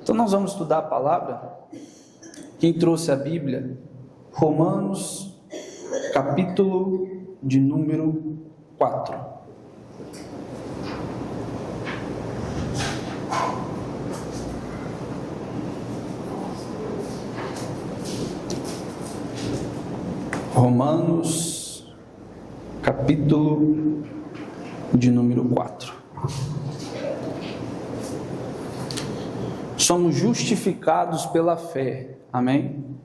Então nós vamos estudar a palavra. Quem trouxe a Bíblia? Romanos, capítulo de número 4. Romanos, capítulo de número 4. Somos justificados pela fé, amém?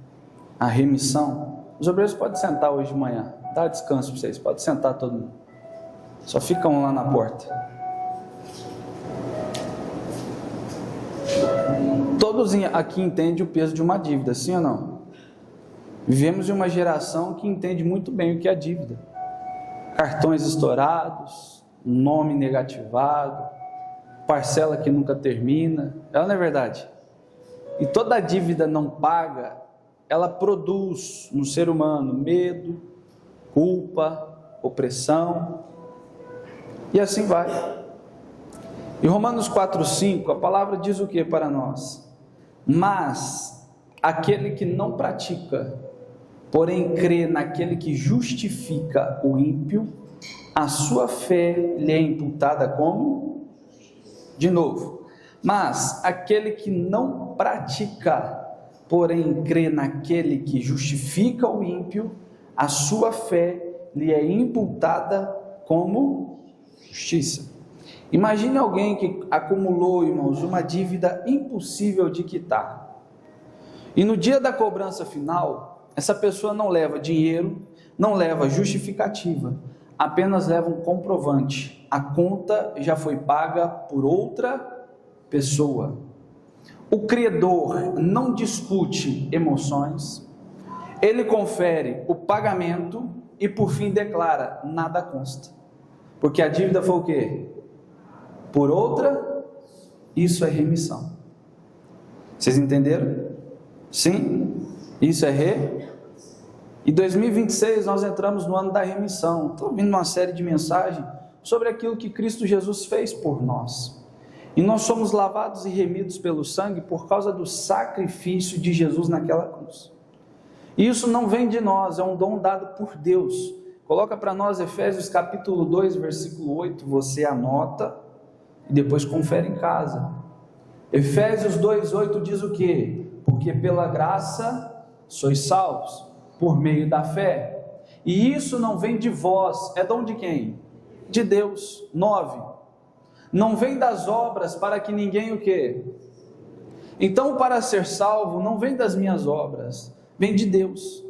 A remissão. Os obreiros podem sentar hoje de manhã, dá descanso para vocês, pode sentar todo mundo, só ficam lá na porta. Todos aqui entendem o peso de uma dívida, sim ou não? Vivemos em uma geração que entende muito bem o que é a dívida. Cartões estourados, nome negativado, parcela que nunca termina, ela não é verdade? E toda dívida não paga, ela produz no ser humano medo, culpa, opressão, e assim vai. Em Romanos 4:5, a palavra diz o que para nós? Mas aquele que não pratica, porém crê naquele que justifica o ímpio, a sua fé lhe é imputada como? De novo, mas aquele que não pratica, porém crê naquele que justifica o ímpio, a sua fé lhe é imputada como justiça. Imagine alguém que acumulou, irmãos, uma dívida impossível de quitar. E no dia da cobrança final, essa pessoa não leva dinheiro, não leva justificativa, apenas leva um comprovante. A conta já foi paga por outra pessoa. O credor não discute emoções, ele confere o pagamento e por fim declara: nada consta. Porque a dívida foi o quê? Por outra, isso é remissão. Vocês entenderam? Sim? Isso é Em 2026 nós entramos no ano da remissão. Estou ouvindo uma série de mensagens sobre aquilo que Cristo Jesus fez por nós. E nós somos lavados e remidos pelo sangue por causa do sacrifício de Jesus naquela cruz. E isso não vem de nós, é um dom dado por Deus. Coloca para nós Efésios capítulo 2, versículo 8, você anota e depois confere em casa. Efésios 2:8 diz o quê? Porque pela graça sois salvos, por meio da fé. E isso não vem de vós, é dom de quem? De Deus. 9. Não vem das obras para que ninguém o quê? Então, para ser salvo, não vem das minhas obras, vem de Deus.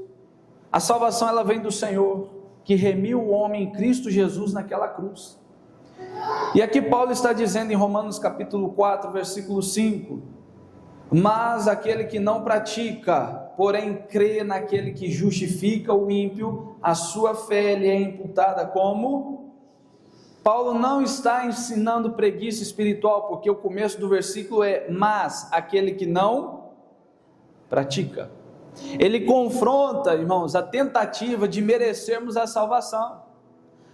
A salvação ela vem do Senhor, que remiu o homem em Cristo Jesus naquela cruz. E aqui Paulo está dizendo em Romanos capítulo 4, versículo 5: mas aquele que não pratica, porém crê naquele que justifica o ímpio, a sua fé lhe é imputada como? Paulo não está ensinando preguiça espiritual, porque o começo do versículo é: mas aquele que não pratica. Ele confronta, irmãos, a tentativa de merecermos a salvação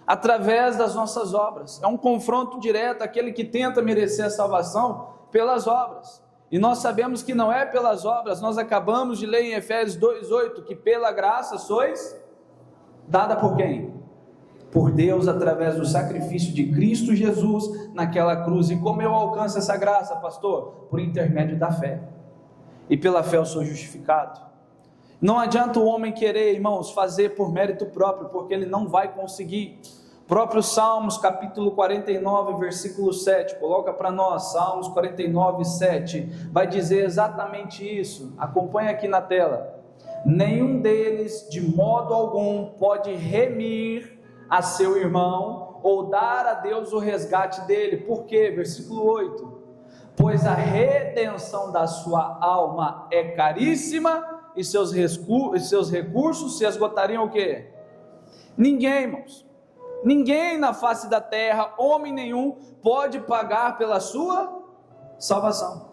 através das nossas obras. É um confronto direto àquele que tenta merecer a salvação pelas obras. E nós sabemos que não é pelas obras. Nós acabamos de ler em Efésios 2:8 que pela graça sois dada por quem? Por Deus, através do sacrifício de Cristo Jesus naquela cruz. E como eu alcanço essa graça, pastor? Por intermédio da fé. E pela fé eu sou justificado. Não adianta o homem querer, irmãos, fazer por mérito próprio, porque ele não vai conseguir. Próprio Salmos, capítulo 49, versículo 7, coloca para nós, Salmos 49, 7, vai dizer exatamente isso. Acompanha aqui na tela. Nenhum deles, de modo algum, pode remir a seu irmão, ou dar a Deus o resgate dele. Por quê? Versículo 8, pois a redenção da sua alma é caríssima, e seus recursos se esgotariam o quê? Ninguém, irmãos, ninguém na face da terra, homem nenhum, pode pagar pela sua salvação.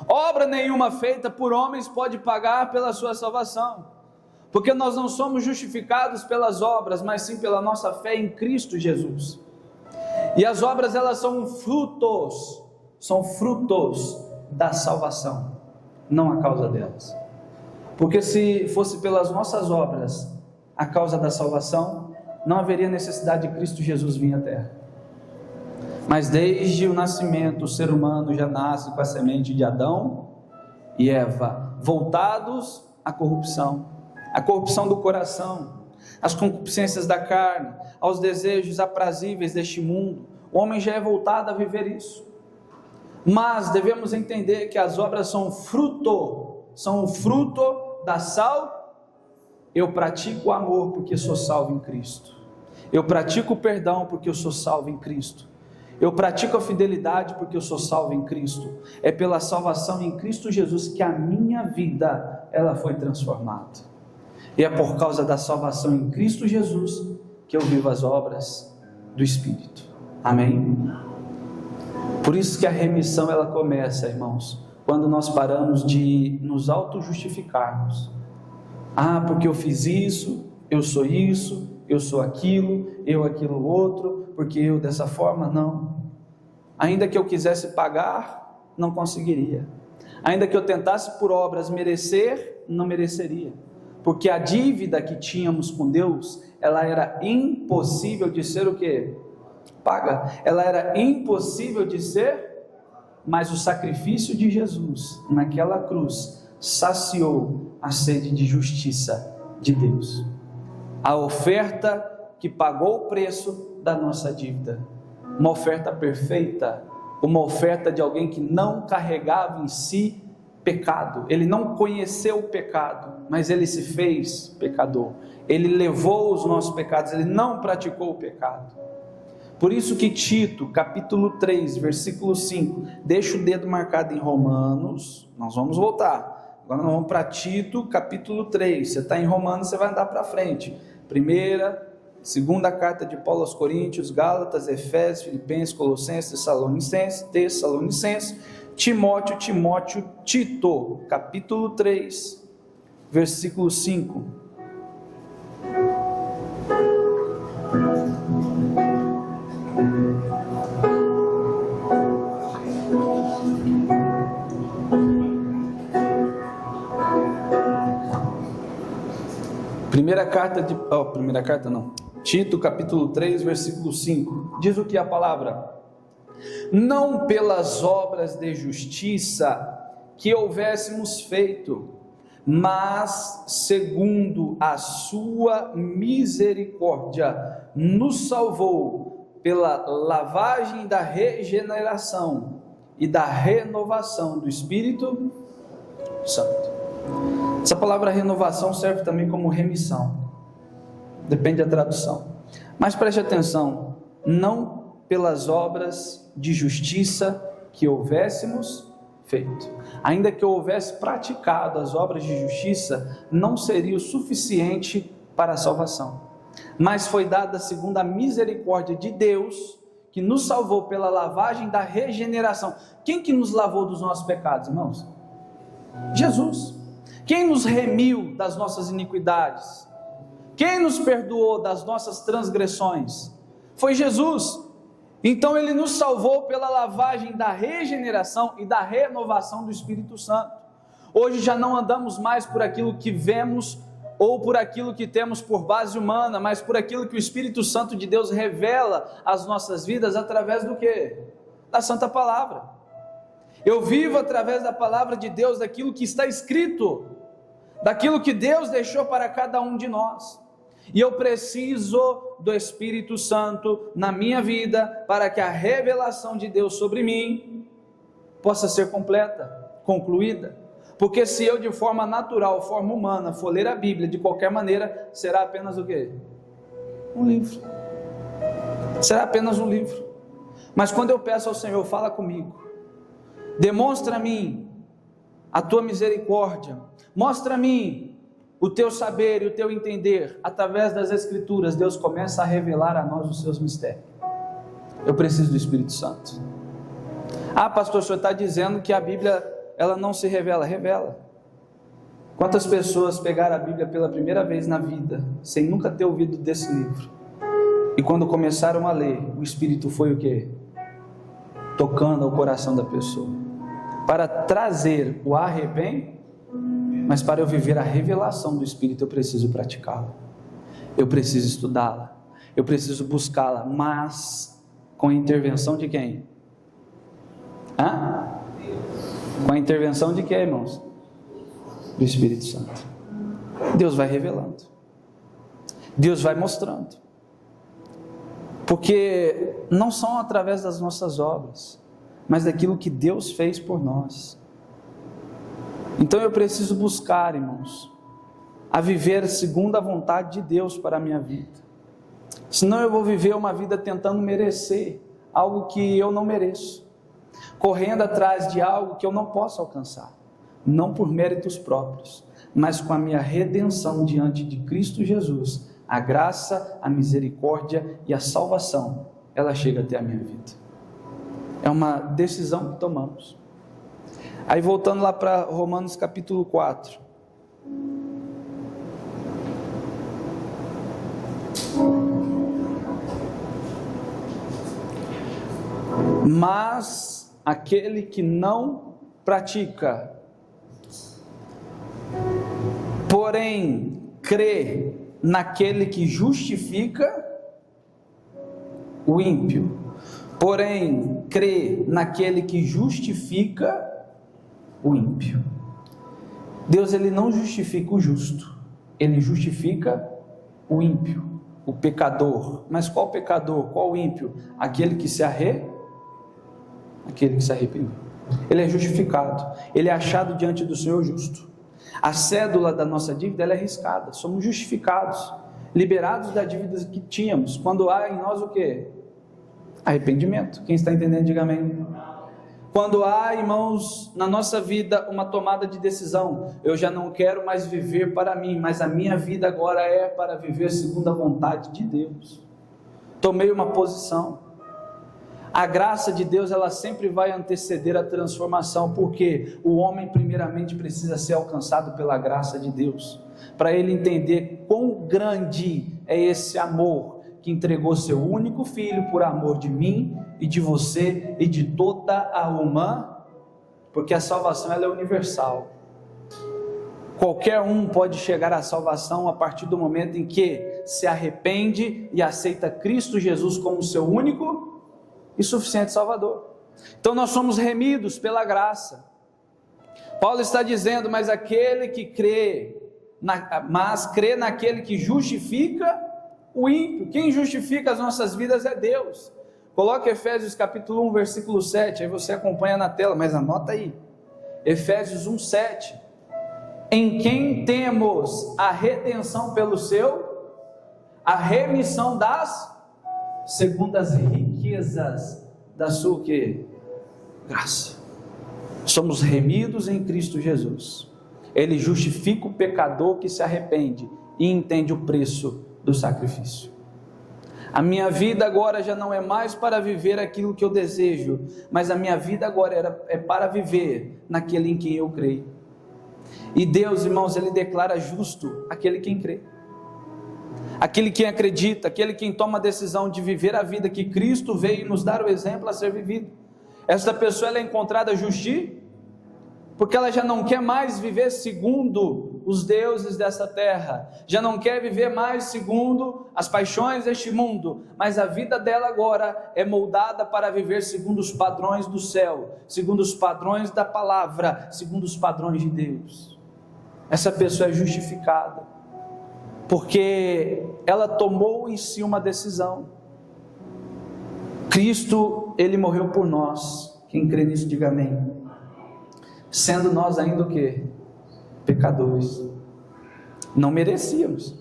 Obra nenhuma feita por homens pode pagar pela sua salvação, porque nós não somos justificados pelas obras, mas sim pela nossa fé em Cristo Jesus. E as obras, elas são frutos da salvação, não a causa delas. Porque se fosse pelas nossas obras a causa da salvação, não haveria necessidade de Cristo Jesus vir à terra. Mas desde o nascimento, o ser humano já nasce com a semente de Adão e Eva, voltados à corrupção do coração, às concupiscências da carne, aos desejos aprazíveis deste mundo. O homem já é voltado a viver isso. Mas devemos entender que as obras são o fruto da Eu pratico o amor porque sou salvo em Cristo. Eu pratico o perdão porque eu sou salvo em Cristo. Eu pratico a fidelidade porque eu sou salvo em Cristo. É pela salvação em Cristo Jesus que a minha vida ela foi transformada. E é por causa da salvação em Cristo Jesus que eu vivo as obras do Espírito. Amém? Por isso que a remissão ela começa, irmãos, quando nós paramos de nos auto-justificarmos. Porque eu fiz isso, eu sou aquilo, eu aquilo outro, porque eu dessa forma, não. Ainda que eu quisesse pagar, não conseguiria. Ainda que eu tentasse por obras merecer, não mereceria. Porque a dívida que tínhamos com Deus, ela era impossível de ser o quê? Paga. Ela era impossível de ser, mas o sacrifício de Jesus naquela cruz saciou a sede de justiça de Deus. A oferta que pagou o preço da nossa dívida. Uma oferta perfeita, uma oferta de alguém que não carregava em si pecado. Ele não conheceu o pecado, mas ele se fez pecador. Ele levou os nossos pecados, ele não praticou o pecado. Por isso que Tito, capítulo 3, versículo 5, deixa o dedo marcado em Romanos. Nós vamos voltar. Agora nós vamos para Tito, capítulo 3. Você está em Romanos, você vai andar para frente. Primeira, segunda carta de Paulo aos Coríntios, Gálatas, Efésios, Filipenses, Colossenses, Tessalonicenses, Timóteo, Tito, capítulo 3, versículo 5. Tito, capítulo 3, versículo 5, diz o que a palavra? Não pelas obras de justiça que houvéssemos feito, mas segundo a sua misericórdia, nos salvou pela lavagem da regeneração e da renovação do Espírito Santo. Essa palavra renovação serve também como remissão, depende da tradução, mas preste atenção, não pelas obras de justiça que houvéssemos feito, ainda que eu houvesse praticado as obras de justiça, não seria o suficiente para a salvação, mas foi dada segundo a misericórdia de Deus, que nos salvou pela lavagem da regeneração. Quem que nos lavou dos nossos pecados, irmãos? Jesus. Quem nos remiu das nossas iniquidades? Quem nos perdoou das nossas transgressões? Foi Jesus. Então ele nos salvou pela lavagem da regeneração e da renovação do Espírito Santo. Hoje já não andamos mais por aquilo que vemos ou por aquilo que temos por base humana, mas por aquilo que o Espírito Santo de Deus revela às nossas vidas através do quê? Da Santa Palavra. Eu vivo através da Palavra de Deus, daquilo que está escrito, daquilo que Deus deixou para cada um de nós. E eu preciso do Espírito Santo na minha vida para que a revelação de Deus sobre mim possa ser completa, concluída. Porque se eu de forma natural, forma humana, for ler a Bíblia de qualquer maneira, será apenas o quê? Um livro. Será apenas um livro. Mas quando eu peço ao Senhor, fala comigo, demonstra a mim a tua misericórdia, mostra a mim o teu saber e o teu entender, através das Escrituras, Deus começa a revelar a nós os seus mistérios. Eu preciso do Espírito Santo. Pastor, o senhor está dizendo que a Bíblia, ela não se revela? Revela. Quantas pessoas pegaram a Bíblia pela primeira vez na vida, sem nunca ter ouvido desse livro, e quando começaram a ler, o Espírito foi o quê? Tocando ao coração da pessoa. para trazer o arrependimento, mas para eu viver a revelação do Espírito eu preciso praticá-la, eu preciso estudá-la, eu preciso buscá-la, mas com a intervenção de quem? Com a intervenção de quem, irmãos? Do Espírito Santo. Deus vai revelando, Deus vai mostrando, porque não são através das nossas obras, mas daquilo que Deus fez por nós. Então eu preciso buscar, irmãos, a viver segundo a vontade de Deus para a minha vida, senão eu vou viver uma vida tentando merecer algo que eu não mereço, correndo atrás de algo que eu não posso alcançar, não por méritos próprios, mas com a minha redenção diante de Cristo Jesus, a graça, a misericórdia e a salvação, ela chega até a minha vida. É uma decisão que tomamos. Aí voltando lá para Romanos capítulo 4. Mas aquele que não pratica, porém crê naquele que justifica o ímpio, porém crê naquele que justifica o ímpio. Deus, ele não justifica o justo, ele justifica o ímpio, o pecador. Mas qual pecador? Qual o ímpio? Aquele que se arrependeu. Ele é justificado, ele é achado diante do Senhor justo. A cédula da nossa dívida, ela é riscada, somos justificados, liberados da dívida que tínhamos, quando há em nós o quê? Arrependimento. Quem está entendendo, diga amém. Quando há, irmãos, na nossa vida uma tomada de decisão, eu já não quero mais viver para mim, mas a minha vida agora é para viver segundo a vontade de Deus. Tomei uma posição. A graça de Deus, ela sempre vai anteceder a transformação, porque o homem primeiramente precisa ser alcançado pela graça de Deus, para ele entender quão grande é esse amor, que entregou seu único filho por amor de mim e de você e de toda a humanidade, porque a salvação ela é universal. Qualquer um pode chegar à salvação a partir do momento em que se arrepende e aceita Cristo Jesus como seu único e suficiente Salvador. Então nós somos remidos pela graça. Paulo está dizendo, mas aquele que crê, crê naquele que justifica o ímpio. Quem justifica as nossas vidas é Deus. Coloque Efésios capítulo 1, versículo 7, aí você acompanha na tela, mas anota aí. Efésios 1, 7. Em quem temos a redenção pelo seu, a remissão das, segundo as riquezas da sua que? Graça. Somos remidos em Cristo Jesus. Ele justifica o pecador que se arrepende e entende o preço do sacrifício. A minha vida agora já não é mais para viver aquilo que eu desejo, mas a minha vida agora é para viver naquele em quem eu creio. E Deus, irmãos, ele declara justo aquele quem crê, aquele quem acredita, aquele quem toma a decisão de viver a vida que Cristo veio nos dar o exemplo a ser vivido. Esta pessoa ela é encontrada justa, porque ela já não quer mais viver segundo os deuses dessa terra, já não quer viver mais segundo as paixões deste mundo, mas a vida dela agora é moldada para viver segundo os padrões do céu, segundo os padrões da palavra, segundo os padrões de Deus. Essa pessoa é justificada, porque ela tomou em si uma decisão. Cristo, ele morreu por nós. Quem crê nisso, diga amém. Sendo nós ainda o quê? Pecadores. Não merecíamos.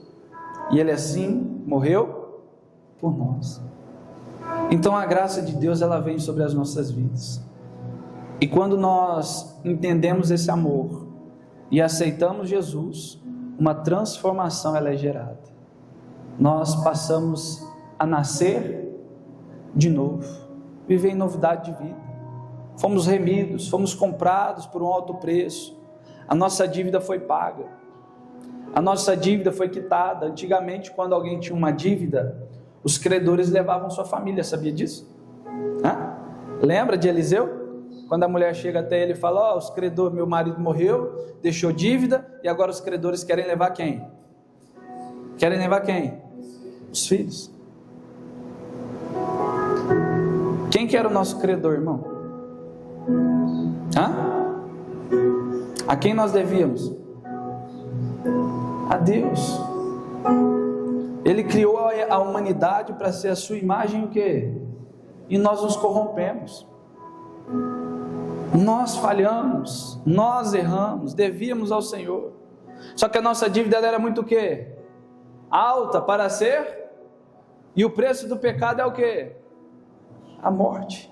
E ele assim morreu por nós. Então a graça de Deus, ela vem sobre as nossas vidas. E quando nós entendemos esse amor e aceitamos Jesus, uma transformação ela é gerada. Nós passamos a nascer de novo, viver em novidade de vida. Fomos remidos, fomos comprados por um alto preço. A nossa dívida foi paga, a nossa dívida foi quitada. Antigamente, quando alguém tinha uma dívida, os credores levavam sua família, sabia disso? Lembra de Eliseu? quando a mulher chega até ele e fala: os credores, meu marido morreu, deixou dívida, e agora os credores querem levar quem? Querem levar quem? Os filhos. Quem que era o nosso credor, irmão? A quem nós devíamos? A Deus. Ele criou a humanidade para ser a sua imagem, o quê? E nós nos corrompemos, nós falhamos, nós erramos, devíamos ao Senhor. Só que a nossa dívida era muito o quê? Alta para ser, e o preço do pecado é o quê? A morte.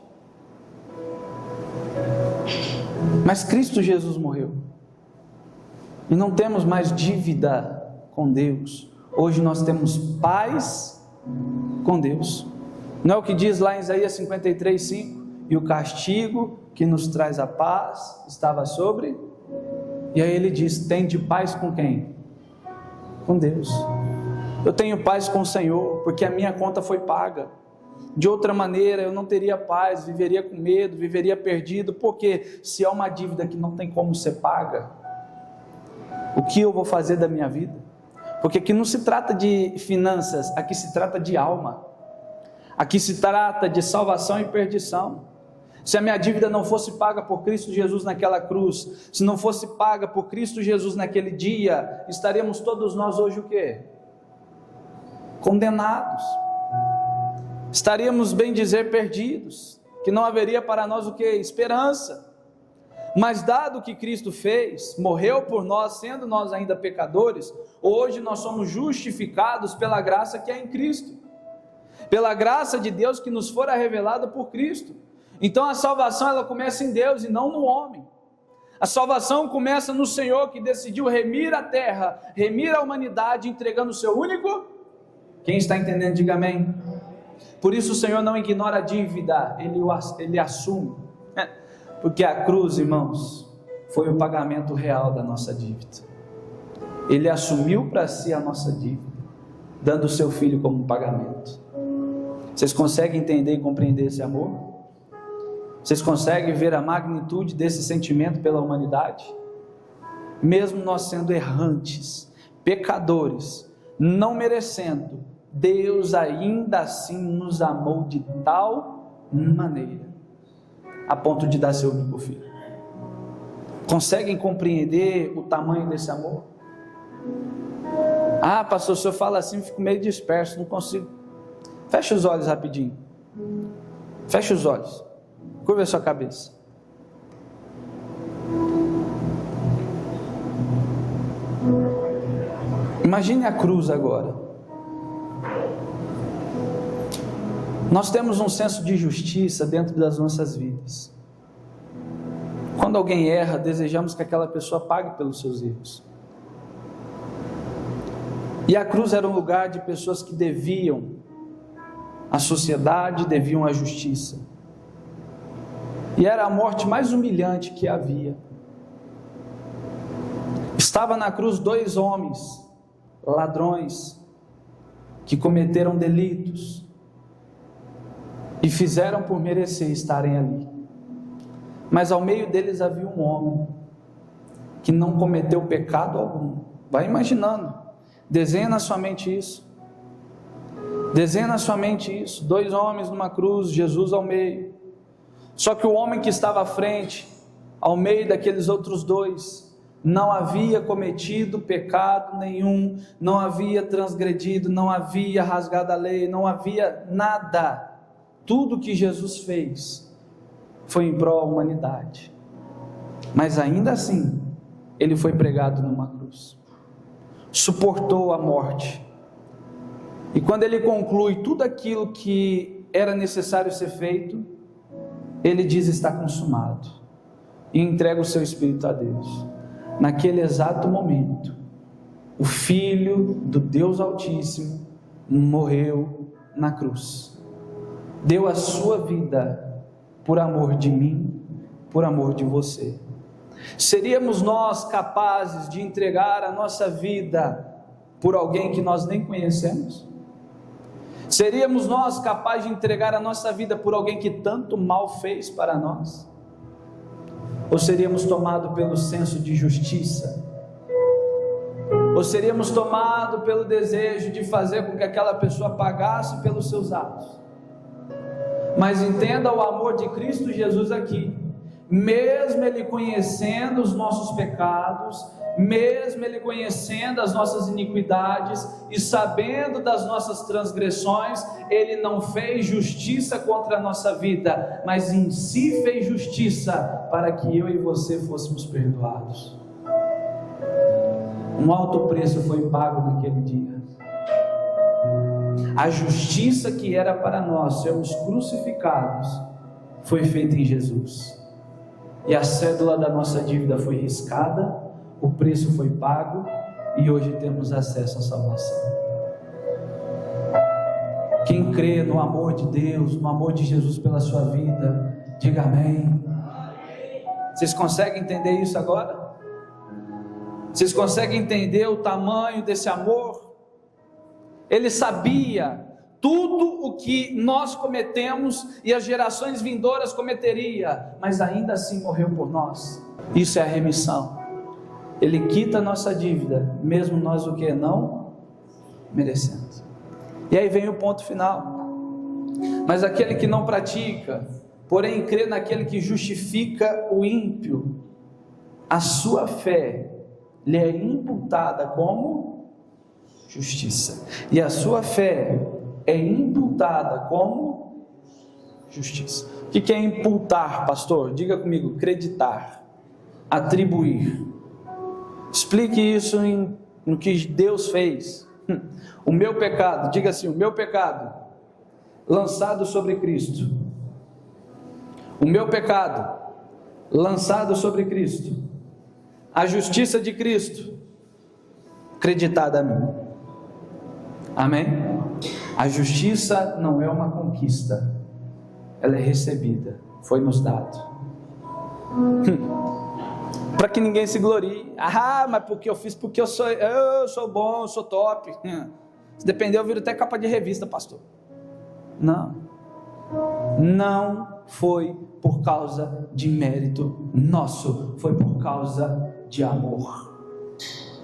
Mas Cristo Jesus morreu, e não temos mais dívida com Deus. Hoje nós temos paz com Deus. Não é o que diz lá em Isaías 53:5? E o castigo que nos traz a paz estava sobre. E aí ele diz: tende paz com quem? Com Deus. Eu tenho paz com o Senhor, porque a minha conta foi paga. De outra maneira eu não teria paz, viveria com medo, viveria perdido. Porque se há uma dívida que não tem como ser paga, o que eu vou fazer da minha vida? Porque aqui não se trata de finanças, aqui se trata de alma. Aqui se trata de salvação e perdição. Se a minha dívida não fosse paga por Cristo Jesus naquela cruz, se não fosse paga por Cristo Jesus naquele dia, estaríamos todos nós hoje o quê? Condenados. Estaríamos, bem dizer, perdidos, que não haveria para nós o quê? Esperança. Mas dado que Cristo fez, morreu por nós, sendo nós ainda pecadores, hoje nós somos justificados pela graça que é em Cristo, pela graça de Deus que nos fora revelada por Cristo. Então a salvação ela começa em Deus e não no homem. A salvação começa no Senhor, que decidiu remir a terra, remir a humanidade, entregando o seu único. Quem está entendendo, diga amém. Por isso o Senhor não ignora a dívida, Ele assume. Porque a cruz, irmãos, foi o pagamento real da nossa dívida. Ele assumiu para si a nossa dívida, dando o seu Filho como pagamento. Vocês conseguem entender e compreender esse amor? Vocês conseguem ver a magnitude desse sentimento pela humanidade? Mesmo nós sendo errantes, pecadores, não merecendo, Deus ainda assim nos amou de tal maneira, a ponto de dar seu único filho. Conseguem compreender o tamanho desse amor? Ah, pastor, o senhor fala assim, fico meio disperso, não consigo. Fecha os olhos rapidinho. Fecha os olhos. Curva a sua cabeça. Imagine a cruz agora. Nós temos um senso de justiça dentro das nossas vidas. Quando alguém erra, desejamos que aquela pessoa pague pelos seus erros. E a cruz era um lugar de pessoas que deviam à sociedade, deviam à justiça. E era a morte mais humilhante que havia. Estava na cruz dois homens, ladrões, que cometeram delitos e fizeram por merecer estarem ali. Mas ao meio deles havia um homem que não cometeu pecado algum. Vai imaginando, desenha na sua mente isso. Desenha na sua mente isso. Dois homens numa cruz, Jesus ao meio. Só que o homem que estava à frente, ao meio daqueles outros dois, não havia cometido pecado nenhum, não havia transgredido, não havia rasgado a lei, não havia nada. Tudo que Jesus fez foi em prol da humanidade. Mas ainda assim, ele foi pregado numa cruz, suportou a morte. E quando ele conclui tudo aquilo que era necessário ser feito, ele diz: está consumado, e entrega o seu espírito a Deus. Naquele exato momento, o Filho do Deus Altíssimo morreu na cruz, deu a sua vida por amor de mim, por amor de você. Seríamos nós capazes de entregar a nossa vida por alguém que nós nem conhecemos? Seríamos nós capazes de entregar a nossa vida por alguém que tanto mal fez para nós? Ou seríamos tomados pelo senso de justiça? Ou seríamos tomados pelo desejo de fazer com que aquela pessoa pagasse pelos seus atos? Mas entenda o amor de Cristo Jesus aqui. Mesmo Ele conhecendo os nossos pecados, mesmo Ele conhecendo as nossas iniquidades e sabendo das nossas transgressões, Ele não fez justiça contra a nossa vida, mas em si fez justiça para que eu e você fôssemos perdoados. Um alto preço foi pago naquele dia. A justiça que era para nós sermos crucificados foi feita em Jesus. E a cédula da nossa dívida foi riscada, o preço foi pago e hoje temos acesso à salvação. Quem crê no amor de Deus, no amor de Jesus pela sua vida, diga amém. Vocês conseguem entender isso agora? Vocês conseguem entender o tamanho desse amor? Ele sabia tudo o que nós cometemos e as gerações vindouras cometeria, mas ainda assim morreu por nós. Isso é a remissão. Ele quita a nossa dívida, mesmo nós o que não merecemos. E aí vem o ponto final. Mas aquele que não pratica, porém crê naquele que justifica o ímpio, a sua fé lhe é imputada como justiça, e a sua fé é imputada como justiça. O que é imputar, pastor? Diga comigo: acreditar, atribuir. Explique isso no que Deus fez. O meu pecado, diga assim: o meu pecado lançado sobre Cristo. O meu pecado lançado sobre Cristo. A justiça de Cristo acreditada a mim. Amém? A justiça não é uma conquista, ela é recebida, foi nos dado. Para que ninguém se glorie. Mas porque eu fiz, porque eu sou bom, eu sou top. Se depender, eu viro até capa de revista, pastor. Não foi por causa de mérito nosso, foi por causa de amor.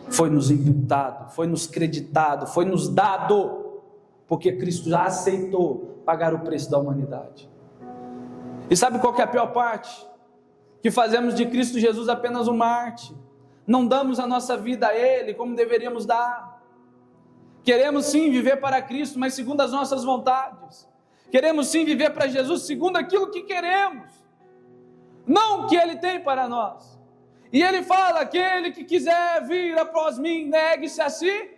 Foi nos imputado, foi nos creditado, foi nos dado, porque Cristo já aceitou pagar o preço da humanidade. E sabe qual que é a pior parte? Que fazemos de Cristo Jesus apenas um mártir, não damos a nossa vida a Ele como deveríamos dar. Queremos sim viver para Cristo, mas segundo as nossas vontades. Queremos sim viver para Jesus segundo aquilo que queremos, não o que Ele tem para nós. E Ele fala: aquele que quiser vir após mim, negue-se a si.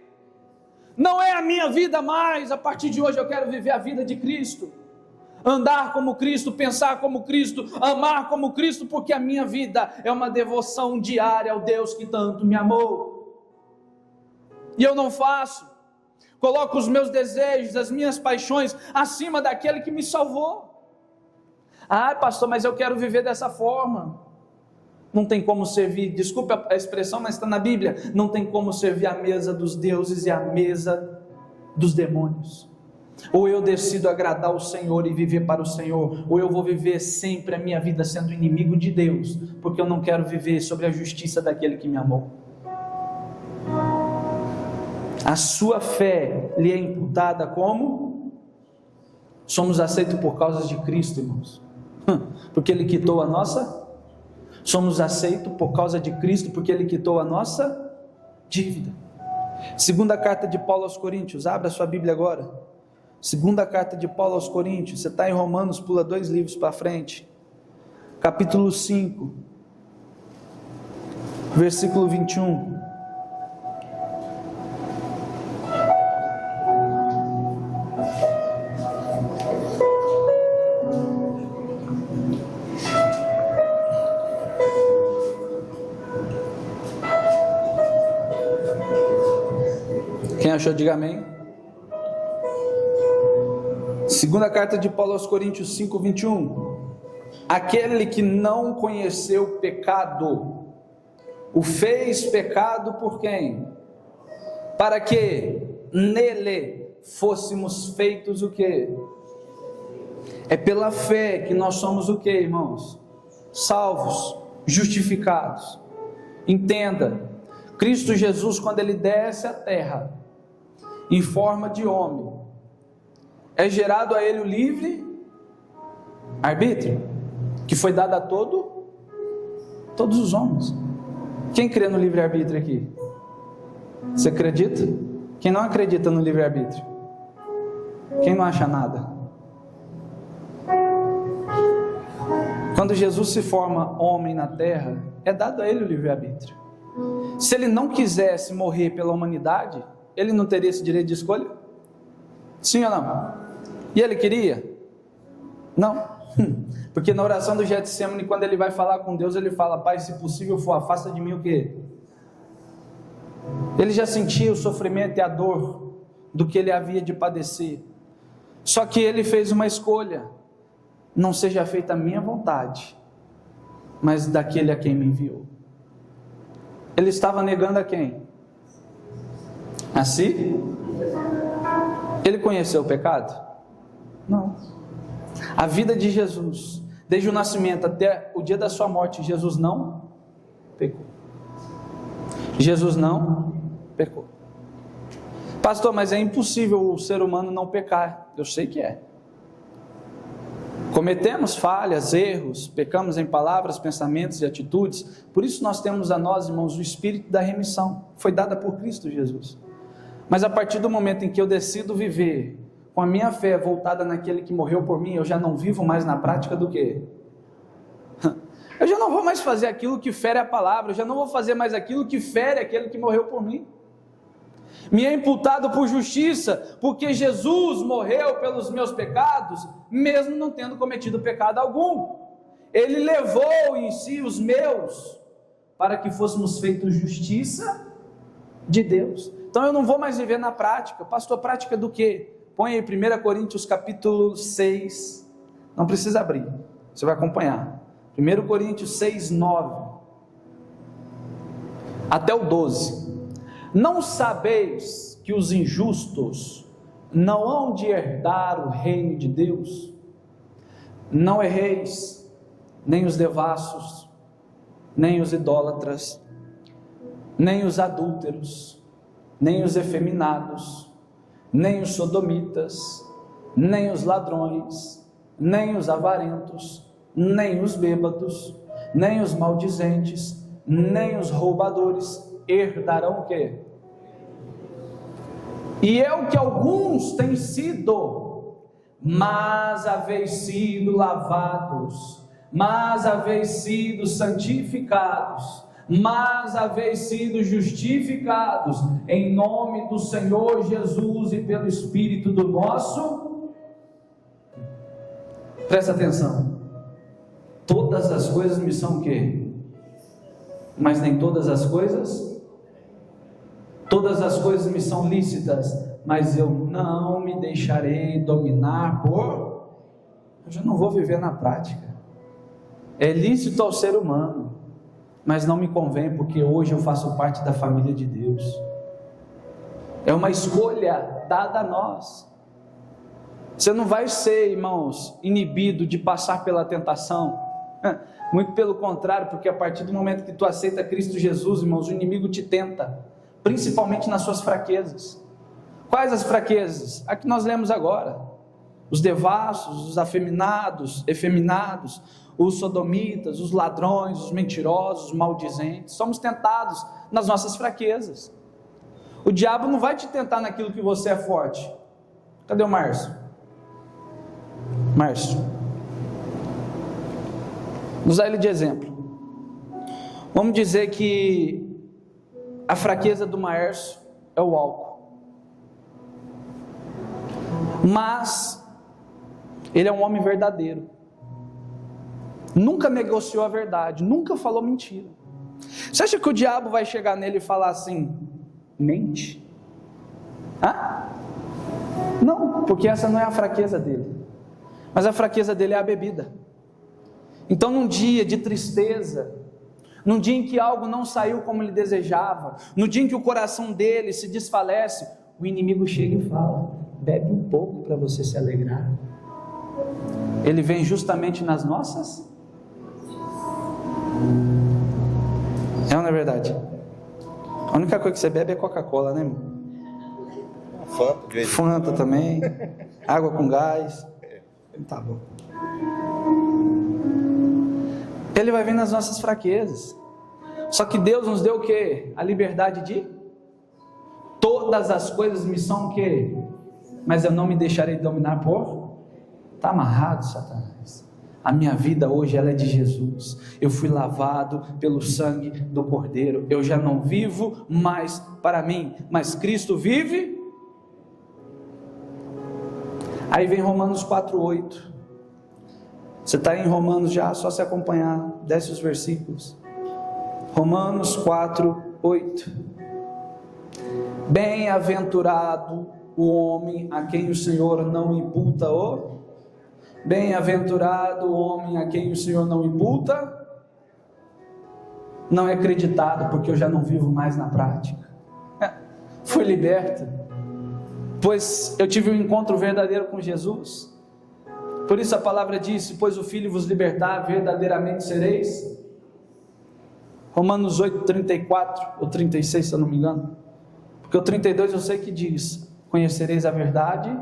Não é a minha vida mais, a partir de hoje eu quero viver a vida de Cristo, andar como Cristo, pensar como Cristo, amar como Cristo, porque a minha vida é uma devoção diária ao Deus que tanto me amou. E eu não faço, coloco os meus desejos, as minhas paixões acima daquele que me salvou. Pastor, mas eu quero viver dessa forma. Não tem como servir, desculpe a expressão, mas está na Bíblia, não tem como servir a mesa dos deuses e a mesa dos demônios. Ou eu decido agradar o Senhor e viver para o Senhor, ou eu vou viver sempre a minha vida sendo inimigo de Deus, porque eu não quero viver sobre a justiça daquele que me amou. A sua fé lhe é imputada como? Somos aceitos por causa de Cristo, irmãos, porque Ele quitou a nossa. Somos aceitos por causa de Cristo, porque Ele quitou a nossa dívida. Segunda carta de Paulo aos Coríntios, abra sua Bíblia agora. Segunda carta de Paulo aos Coríntios, você está em Romanos, pula 2 livros para frente. Capítulo 5, versículo 21. Quem achou, diga amém. Segunda carta de Paulo aos Coríntios 5, 21. Aquele que não conheceu o pecado, o fez pecado por quem? Para que nele fôssemos feitos o quê? É pela fé que nós somos o quê, irmãos? Salvos, justificados. Entenda, Cristo Jesus, quando ele desce à terra, em forma de homem, é gerado a ele o livre arbítrio, que foi dado a todos os homens. Quem crê no livre arbítrio aqui? Você acredita? Quem não acredita no livre arbítrio? Quem não acha nada? Quando Jesus se forma homem na terra, é dado a ele o livre arbítrio. Se ele não quisesse morrer pela humanidade, ele não teria esse direito de escolha? Sim ou não? E ele queria? Não. Porque na oração do Getsemane, quando ele vai falar com Deus, ele fala: Pai, se possível for, afasta de mim o quê? Ele já sentia o sofrimento e a dor do que ele havia de padecer. Só que ele fez uma escolha: não seja feita a minha vontade, mas daquele a quem me enviou. Ele estava negando a quem? A si? Ele conheceu o pecado? Não. A vida de Jesus, desde o nascimento até o dia da sua morte, Jesus não pecou. Jesus não pecou. Pastor, mas é impossível o ser humano não pecar. Eu sei que é. Cometemos falhas, erros, pecamos em palavras, pensamentos e atitudes. Por isso nós temos a nós, irmãos, o Espírito da remissão. Foi dada por Cristo Jesus. Mas a partir do momento em que eu decido viver com a minha fé voltada naquele que morreu por mim, eu já não vivo mais na prática do quê? Eu já não vou mais fazer aquilo que fere a palavra, eu já não vou fazer mais aquilo que fere aquele que morreu por mim. Me é imputado por justiça, porque Jesus morreu pelos meus pecados, mesmo não tendo cometido pecado algum. Ele levou em si os meus, para que fôssemos feitos justiça de Deus. Então eu não vou mais viver na prática. Pastor, prática do quê? Põe aí 1 Coríntios capítulo 6, não precisa abrir, você vai acompanhar. 1 Coríntios 6, 9 até o 12. Não sabeis que os injustos não hão de herdar o reino de Deus? Não erreis, nem os devassos, nem os idólatras, nem os adúlteros, nem os efeminados, nem os sodomitas, nem os ladrões, nem os avarentos, nem os bêbados, nem os maldizentes, nem os roubadores herdarão o quê? E é o que alguns têm sido, mas haveis sido lavados, mas haveis sido santificados, mas haveis sido justificados em nome do Senhor Jesus e pelo Espírito do nosso. Presta atenção. Todas as coisas me são o quê? Mas nem todas as coisas. Todas as coisas me são lícitas, mas eu não me deixarei dominar por. Eu já não vou viver na prática. É lícito ao ser humano, mas não me convém, porque hoje eu faço parte da família de Deus. É uma escolha dada a nós. Você não vai ser, irmãos, inibido de passar pela tentação. Muito pelo contrário, porque a partir do momento que tu aceita Cristo Jesus, irmãos, o inimigo te tenta, principalmente nas suas fraquezas. Quais as fraquezas? A que nós lemos agora: os devassos, os efeminados, os sodomitas, os ladrões, os mentirosos, os maldizentes. Somos tentados nas nossas fraquezas. O diabo não vai te tentar naquilo que você é forte. Cadê o Márcio? Márcio, vou usar ele de exemplo. Vamos dizer que a fraqueza do Márcio é o álcool, mas ele é um homem verdadeiro, nunca negociou a verdade, nunca falou mentira. Você acha que o diabo vai chegar nele e falar assim: mente? Não, porque essa não é a fraqueza dele, mas a fraqueza dele é a bebida. Então num dia de tristeza, num dia em que algo não saiu como ele desejava, no dia em que o coração dele se desfalece, o inimigo chega e fala: bebe um pouco para você se alegrar. Ele vem justamente nas nossas. É ou não é verdade? A única coisa que você bebe é Coca-Cola, né, irmão? Fanta também. Água com gás. Tá bom. Ele vai vir nas nossas fraquezas. Só que Deus nos deu o quê? A liberdade de todas as coisas me são o quê? Mas eu não me deixarei dominar por... Está amarrado, Satanás. A minha vida hoje ela é de Jesus. Eu fui lavado pelo sangue do Cordeiro. Eu já não vivo mais para mim, mas Cristo vive. Aí vem Romanos 4:8. Você está em Romanos já, só se acompanhar, desce os versículos. Romanos 4:8. Bem-aventurado o homem a quem o Senhor não imputa o... Bem-aventurado o homem a quem o Senhor não imputa, não é acreditado, porque eu já não vivo mais na prática. Fui liberto, pois eu tive um encontro verdadeiro com Jesus. Por isso a palavra diz: pois o Filho vos libertar, verdadeiramente sereis. Romanos 8:34 ou 36, se eu não me engano, porque o 32 eu sei que diz: conhecereis a verdade,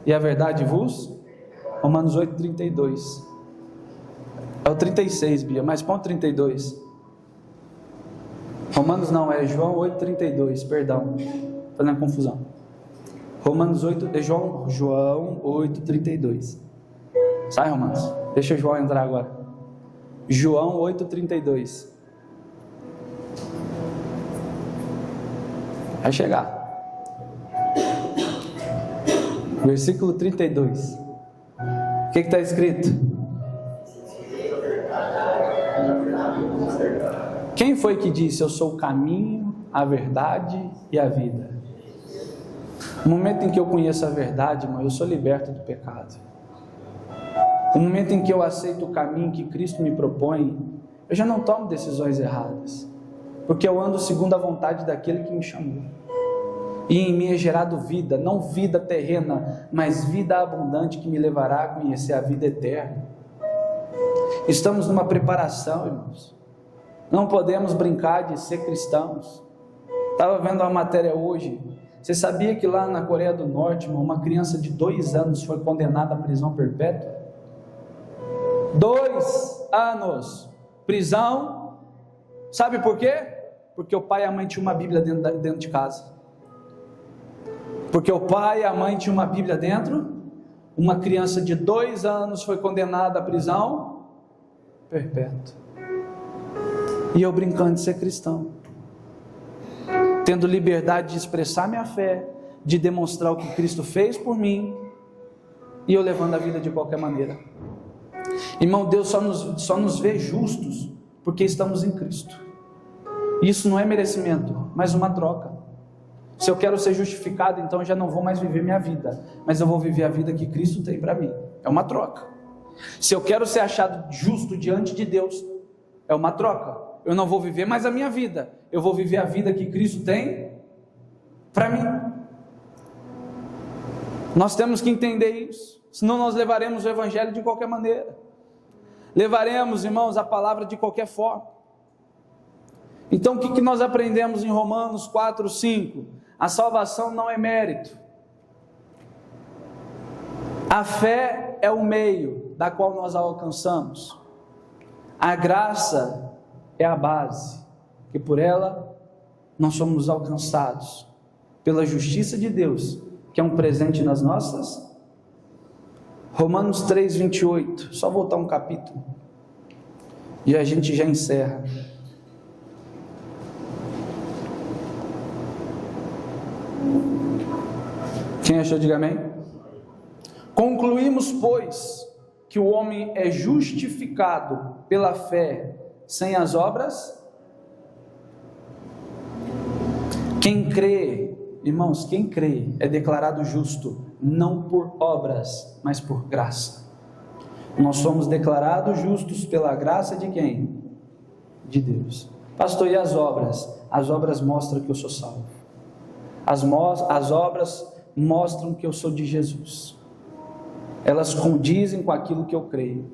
e a verdade vos... Romanos 8:32. É o 36, Bia, mas põe o 32. Romanos não, é João 8:32, perdão, fazendo confusão. Romanos 8, é João 8:32. Sai, Romanos, deixa o João entrar agora. João 8:32. Vai chegar. Versículo 32. O que está escrito? Quem foi que disse: eu sou o caminho, a verdade e a vida? No momento em que eu conheço a verdade, irmão, eu sou liberto do pecado. No momento em que eu aceito o caminho que Cristo me propõe, eu já não tomo decisões erradas, porque eu ando segundo a vontade daquele que me chamou. E em mim é gerado vida, não vida terrena, mas vida abundante que me levará a conhecer a vida eterna. Estamos numa preparação, irmãos. Não podemos brincar de ser cristãos. Estava vendo uma matéria hoje. Você sabia que lá na Coreia do Norte, uma criança de 2 anos foi condenada à prisão perpétua? 2 anos, prisão. Sabe por quê? Porque o pai e a mãe tinham uma Bíblia dentro de casa. Porque o pai e a mãe tinham uma Bíblia dentro. Uma criança de 2 anos foi condenada à prisão perpétua. E eu brincando de ser cristão, tendo liberdade de expressar minha fé, de demonstrar o que Cristo fez por mim, e eu levando a vida de qualquer maneira. Irmão, Deus só nos vê justos porque estamos em Cristo. Isso não é merecimento, mas uma troca. Se eu quero ser justificado, então eu já não vou mais viver minha vida, mas eu vou viver a vida que Cristo tem para mim. É uma troca. Se eu quero ser achado justo diante de Deus, é uma troca. Eu não vou viver mais a minha vida, eu vou viver a vida que Cristo tem para mim. Nós temos que entender isso, senão nós levaremos o Evangelho de qualquer maneira. Levaremos, irmãos, a palavra de qualquer forma. Então o que nós aprendemos em Romanos 4:5? A salvação não é mérito. A fé é o meio da qual nós a alcançamos. A graça é a base, que por ela nós somos alcançados pela justiça de Deus, que é um presente nas nossas. Romanos 3:28, só voltar um capítulo e a gente já encerra. Quem achou, diga amém. Concluímos, pois, que o homem é justificado pela fé sem as obras. Quem crê, irmãos, quem crê é declarado justo, não por obras, mas por graça. Nós somos declarados justos pela graça de quem? De Deus. Pastor, e as obras? As obras mostram que eu sou salvo. As obras mostram que eu sou de Jesus. Elas condizem com aquilo que eu creio.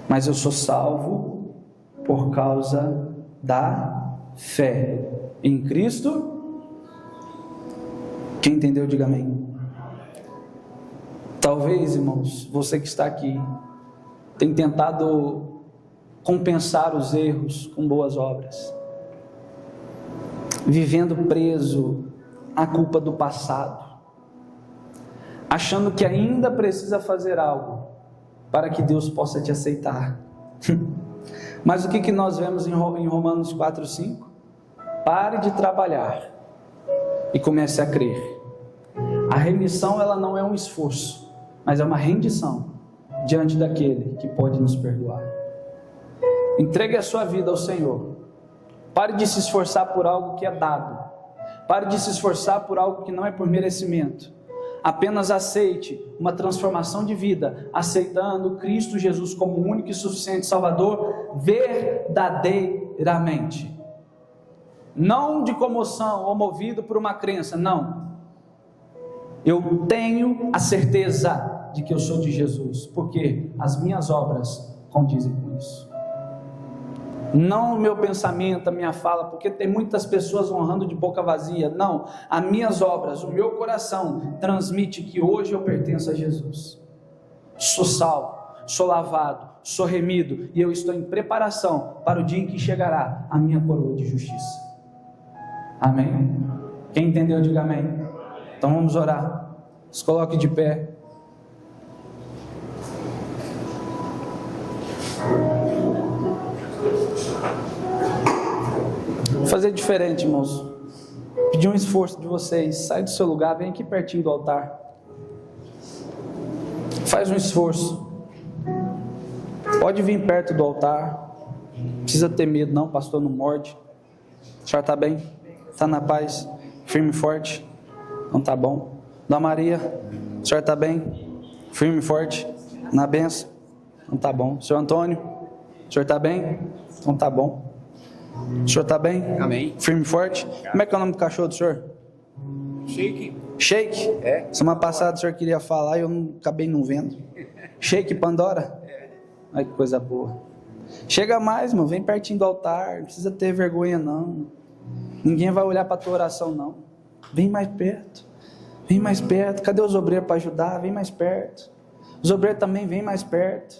Mas eu sou salvo por causa da fé em Cristo. Quem entendeu, diga amém. Talvez, irmãos, você que está aqui tem tentado compensar os erros com boas obras, vivendo preso à culpa do passado, achando que ainda precisa fazer algo para que Deus possa te aceitar. Mas o que nós vemos em Romanos 4:5? Pare de trabalhar e comece a crer. A remissão, ela não é um esforço, mas é uma rendição diante daquele que pode nos perdoar. Entregue a sua vida ao Senhor. Pare de se esforçar por algo que é dado. Pare de se esforçar por algo que não é por merecimento. Apenas aceite uma transformação de vida, aceitando Cristo Jesus como o único e suficiente Salvador, verdadeiramente. Não de comoção ou movido por uma crença, não. Eu tenho a certeza de que eu sou de Jesus, porque as minhas obras condizem com isso. Não o meu pensamento, a minha fala, porque tem muitas pessoas honrando de boca vazia. Não, as minhas obras, o meu coração transmite que hoje eu pertenço a Jesus. Sou salvo, sou lavado, sou remido, e eu estou em preparação para o dia em que chegará a minha coroa de justiça. Amém? Quem entendeu, diga amém. Então vamos orar. Se coloque de pé. Vou fazer diferente, irmãos. Pedir um esforço de vocês. Sai do seu lugar, vem aqui pertinho do altar. Faz um esforço. Pode vir perto do altar. Não precisa ter medo não, pastor não morde. O senhor está bem? Está na paz? Firme e forte? Não está bom? Dona Maria, o senhor está bem? Firme e forte? Na benção? Não está bom. Senhor Antônio, o senhor está bem? Não está bom. O senhor está bem? Amém. Firme e forte? Como é que é o nome do cachorro do senhor? Shake. Shake? É. Semana passada o senhor queria falar e eu acabei não vendo. Shake Pandora? Ai, que coisa boa. Chega mais, irmão, vem pertinho do altar. Não precisa ter vergonha não. Ninguém vai olhar para a tua oração não. Vem mais perto. Vem mais perto. Cadê os obreiros para ajudar? Vem mais perto. Os obreiros também vem mais perto.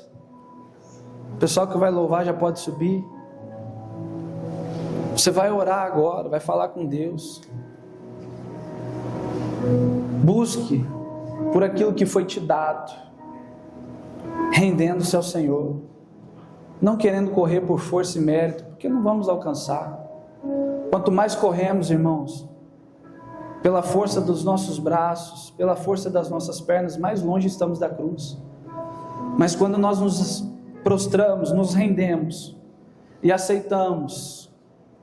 O pessoal que vai louvar já pode subir. Você vai orar agora, vai falar com Deus. Busque por aquilo que foi te dado, rendendo-se ao Senhor, não querendo correr por força e mérito, porque não vamos alcançar. Quanto mais corremos, irmãos, pela força dos nossos braços, pela força das nossas pernas, mais longe estamos da cruz. Mas quando nós nos prostramos, nos rendemos e aceitamos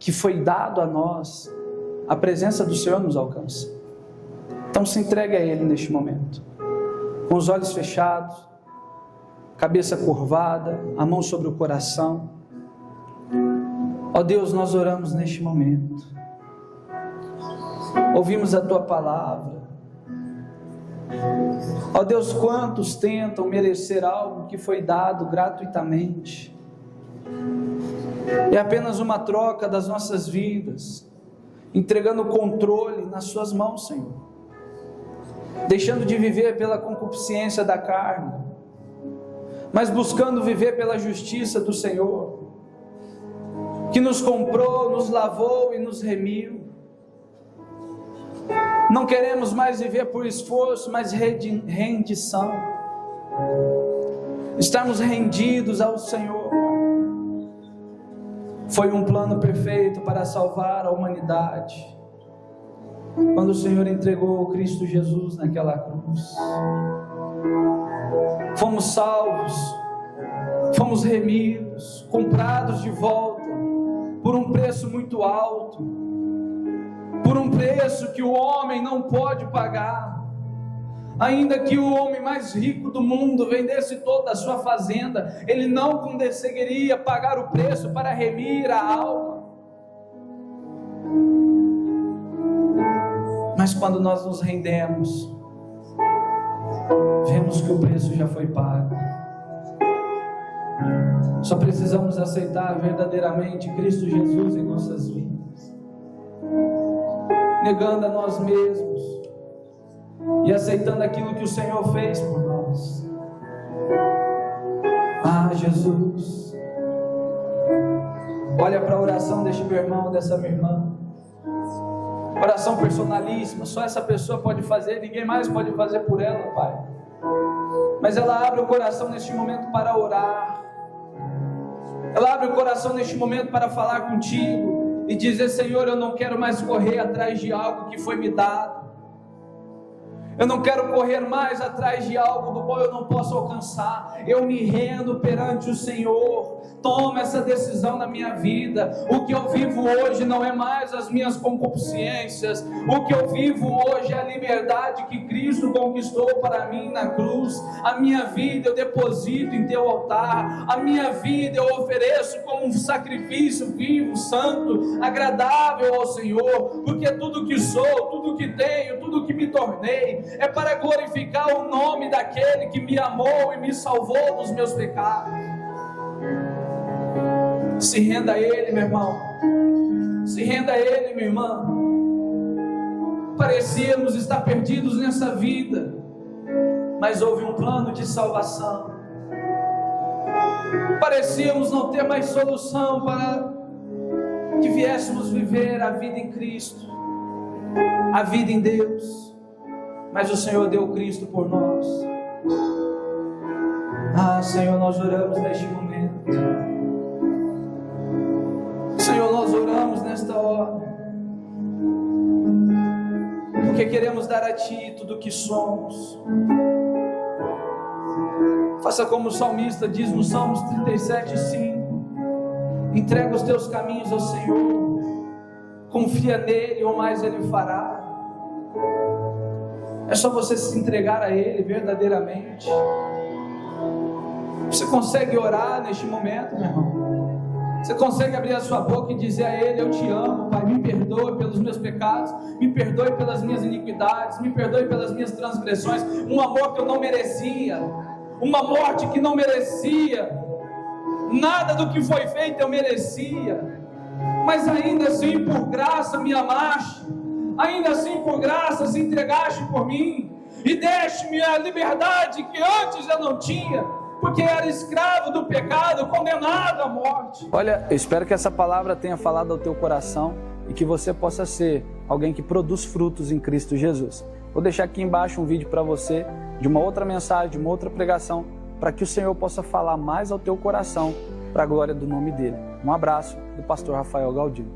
que foi dado a nós, a presença do Senhor nos alcança. Então se entregue a Ele neste momento, com os olhos fechados, cabeça curvada, a mão sobre o coração. Ó Deus, nós oramos neste momento, ouvimos a Tua palavra. Ó Deus, quantos tentam merecer algo que foi dado gratuitamente, é apenas uma troca das nossas vidas, entregando o controle nas Suas mãos, Senhor, deixando de viver pela concupiscência da carne, mas buscando viver pela justiça do Senhor, que nos comprou, nos lavou e nos remiu. Não queremos mais viver por esforço, mas rendição, estarmos rendidos ao Senhor. Foi um plano perfeito para salvar a humanidade, quando o Senhor entregou Cristo Jesus naquela cruz. Fomos salvos, fomos remidos, comprados de volta, por um preço muito alto, por um preço que o homem não pode pagar. Ainda que o homem mais rico do mundo vendesse toda a sua fazenda, ele não conseguiria pagar o preço para remir a alma. Mas quando nós nos rendemos, vemos que o preço já foi pago. Só precisamos aceitar verdadeiramente Cristo Jesus em nossas vidas, negando a nós mesmos e aceitando aquilo que o Senhor fez por nós. Ah, Jesus, olha para a oração deste meu irmão, dessa minha irmã. Oração personalíssima, só essa pessoa pode fazer, ninguém mais pode fazer por ela, Pai. Mas ela abre o coração neste momento para orar. Ela abre o coração neste momento para falar contigo e dizer: Senhor, eu não quero mais correr atrás de algo que foi me dado. Eu não quero correr mais atrás de algo do qual eu não posso alcançar. Eu me rendo perante o Senhor. Toma essa decisão na minha vida. O que eu vivo hoje não é mais as minhas concupiscências. O que eu vivo hoje é a liberdade que Cristo conquistou para mim na cruz. A minha vida eu deposito em teu altar. A minha vida eu ofereço como um sacrifício vivo, santo, agradável ao Senhor. Porque tudo que sou, tudo que tenho, tudo que me tornei é para glorificar o nome daquele que me amou e me salvou dos meus pecados. Se renda a Ele, meu irmão. Se renda a Ele, minha irmã. Parecíamos estar perdidos nessa vida, mas houve um plano de salvação. Parecíamos não ter mais solução para que viéssemos viver a vida em Cristo, a vida em Deus. Mas o Senhor deu Cristo por nós. Ah, Senhor, nós oramos neste momento. Senhor, nós oramos nesta hora, porque queremos dar a Ti tudo o que somos. Faça como o salmista diz no Salmos 37:5. Entrega os teus caminhos ao Senhor, confia nele, ou mais Ele fará. É só você se entregar a Ele verdadeiramente. Você consegue orar neste momento, meu irmão? Você consegue abrir a sua boca e dizer a Ele: eu te amo, Pai, me perdoe pelos meus pecados, me perdoe pelas minhas iniquidades, me perdoe pelas minhas transgressões, um amor que eu não merecia, uma morte que não merecia, nada do que foi feito eu merecia, mas ainda assim por graça me amaste, ainda assim por graça se entregaste por mim, e deste-me a liberdade que antes eu não tinha, porque era escravo do pecado, condenado à morte. Olha, eu espero que essa palavra tenha falado ao teu coração e que você possa ser alguém que produz frutos em Cristo Jesus. Vou deixar aqui embaixo um vídeo para você de uma outra mensagem, de uma outra pregação, para que o Senhor possa falar mais ao teu coração, para a glória do nome dele. Um abraço do pastor Rafael Galdino.